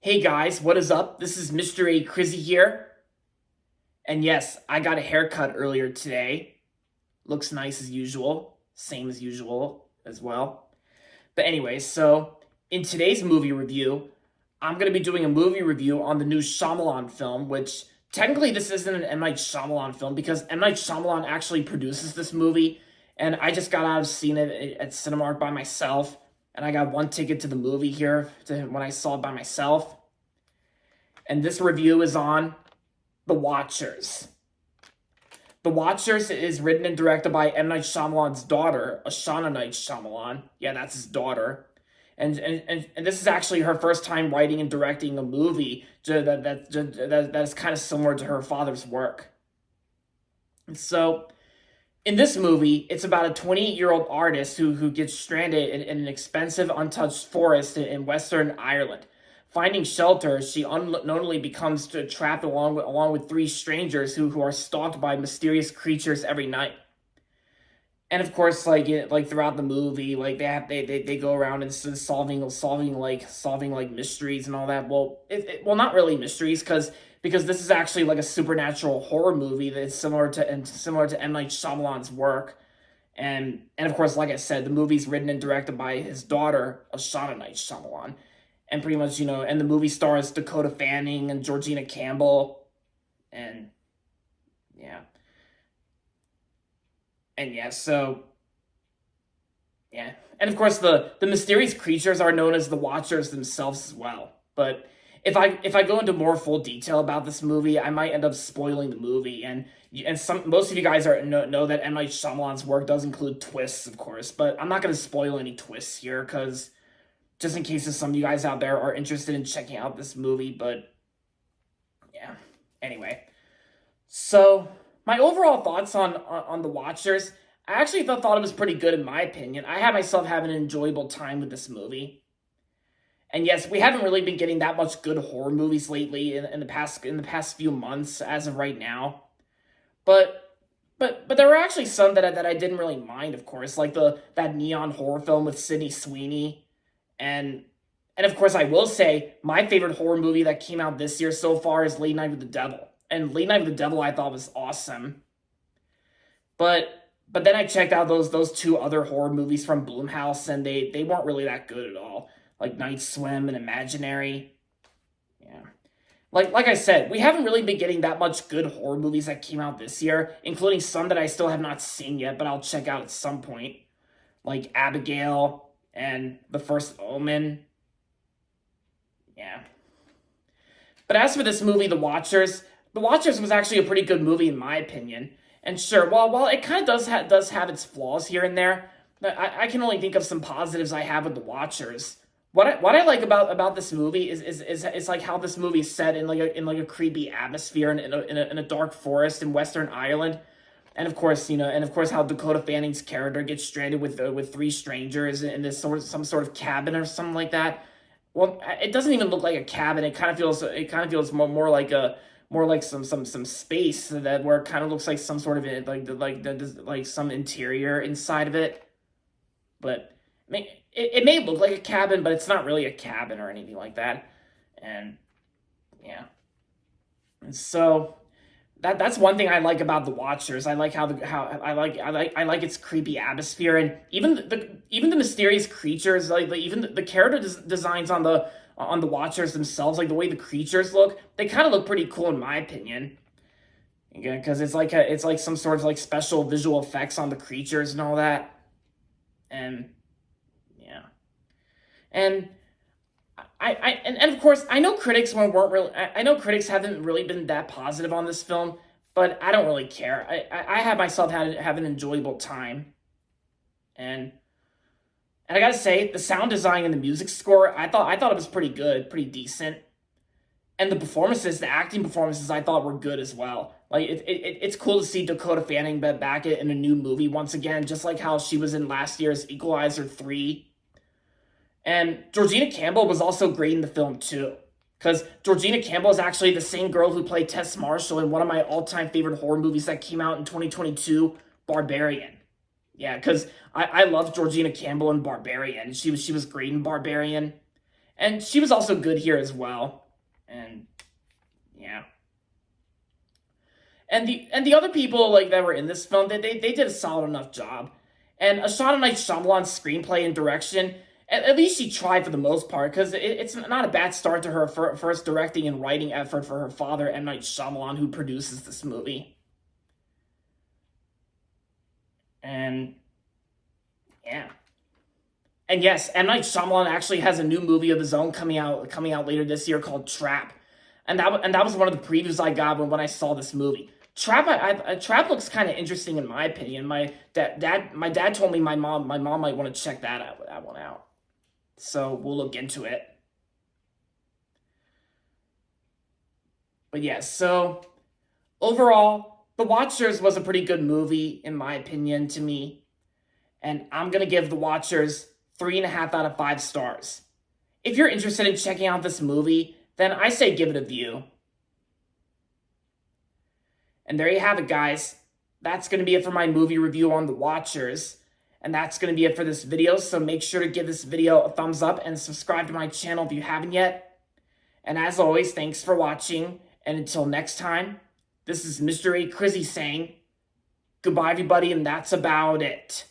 Hey guys, what is up? This is Mr. A. Crizzy here. And yes, I got a haircut earlier today. Looks nice as usual. Same as usual as well. But anyway, so in today's movie review, I'm going to be doing a movie review on the new Shyamalan film, which technically this isn't an M. Night Shyamalan film because M. Night Shyamalan actually produces this movie. And I just got out of seeing it at Cinemark by myself. And I got one ticket to the movie here when I saw it by myself. And this review is on The Watchers. The Watchers is written and directed by M. Night Shyamalan's daughter, Ishana Night Shyamalan. Yeah, that's his daughter. And this is actually her first time writing and directing a movie that is kind of similar to her father's work. And so, in this movie, it's about a 28-year-old artist who gets stranded in an expensive, untouched forest in Western Ireland. Finding shelter, she unknowingly becomes trapped along with three strangers who are stalked by mysterious creatures every night. And of course, like throughout the movie, like they go around and solving mysteries and all that. Well, not really mysteries because this is actually like a supernatural horror movie that's similar to M. Night Shyamalan's work. And of course, like I said, the movie's written and directed by his daughter, Ishana Night Shyamalan. And pretty much, and the movie stars Dakota Fanning and Georgina Campbell. And, yeah. And, yeah, so, yeah. And, of course, the mysterious creatures are known as the Watchers themselves as well. But if I go into more full detail about this movie, I might end up spoiling the movie. And most of you guys know that M. Night Shyamalan's work does include twists, of course. But I'm not going to spoil any twists here, because just in case some of you guys out there are interested in checking out this movie, but yeah. Anyway, so my overall thoughts on The Watchers, I actually thought it was pretty good in my opinion. I had myself having an enjoyable time with this movie. And yes, we haven't really been getting that much good horror movies lately in the past few months as of right now. But there were actually some that I didn't really mind, of course, like that neon horror film with Sydney Sweeney. And of course, I will say, my favorite horror movie that came out this year so far is Late Night with the Devil. And Late Night with the Devil I thought was awesome. But then I checked out those two other horror movies from Blumhouse, and they weren't really that good at all. Like Night Swim and Imaginary. Yeah. Like I said, we haven't really been getting that much good horror movies that came out this year, including some that I still have not seen yet, but I'll check out at some point. Like Abigail and The First Omen. Yeah. But as for this movie, The Watchers was actually a pretty good movie in my opinion. And sure, while it kind of does have its flaws here and there, I can only think of some positives I have with The Watchers. What I like about this movie is like how this movie is set in like a creepy atmosphere in a dark forest in Western Ireland. And of course, how Dakota Fanning's character gets stranded with three strangers in this some sort of cabin or something like that. Well, it doesn't even look like a cabin. It kind of feels more like some space that where it kind of looks like some sort of like some interior inside of it. But I mean, it may look like a cabin, but it's not really a cabin or anything like that. And yeah, and so. That's one thing I like about The Watchers. I like how I like its creepy atmosphere, and even the mysterious creatures, even the character designs on the Watchers themselves, like the way the creatures look, they kind of look pretty cool in my opinion. Again, because it's like some sort of like special visual effects on the creatures and all that, and yeah, and. And of course, I know critics weren't really. I know critics haven't really been that positive on this film, but I don't really care. I have myself have an enjoyable time, and I gotta say, the sound design and the music score, I thought it was pretty good, pretty decent, and the acting performances, I thought were good as well. Like it's cool to see Dakota Fanning back in a new movie once again, just like how she was in last year's Equalizer 3. And Georgina Campbell was also great in the film, too. Because Georgina Campbell is actually the same girl who played Tess Marshall in one of my all-time favorite horror movies that came out in 2022, Barbarian. Yeah, because I love Georgina Campbell in Barbarian. She was great in Barbarian. And she was also good here as well. And yeah. And the other people like that were in this film, they did a solid enough job. And Ashana Night Shyamalan's screenplay and direction, at least she tried for the most part, because it's not a bad start to her first directing and writing effort for her father, M. Night Shyamalan, who produces this movie. And yeah. And yes, M. Night Shyamalan actually has a new movie of his own coming out later this year called Trap. And that was one of the previews I got when I saw this movie. Trap looks kind of interesting in my opinion. My dad told me my mom might want to check that one out. So we'll look into it. But yes, so overall, The Watchers was a pretty good movie in my opinion to me, and I'm gonna give The Watchers 3.5 out of 5 stars. If you're interested in checking out this movie, then I say give it a view. And there you have it, guys. That's going to be it for my movie review on The Watchers. And that's going to be it for this video. So make sure to give this video a thumbs up and subscribe to my channel if you haven't yet. And as always, thanks for watching. And until next time, this is Mr. A. Crizzy saying goodbye, everybody, and that's about it.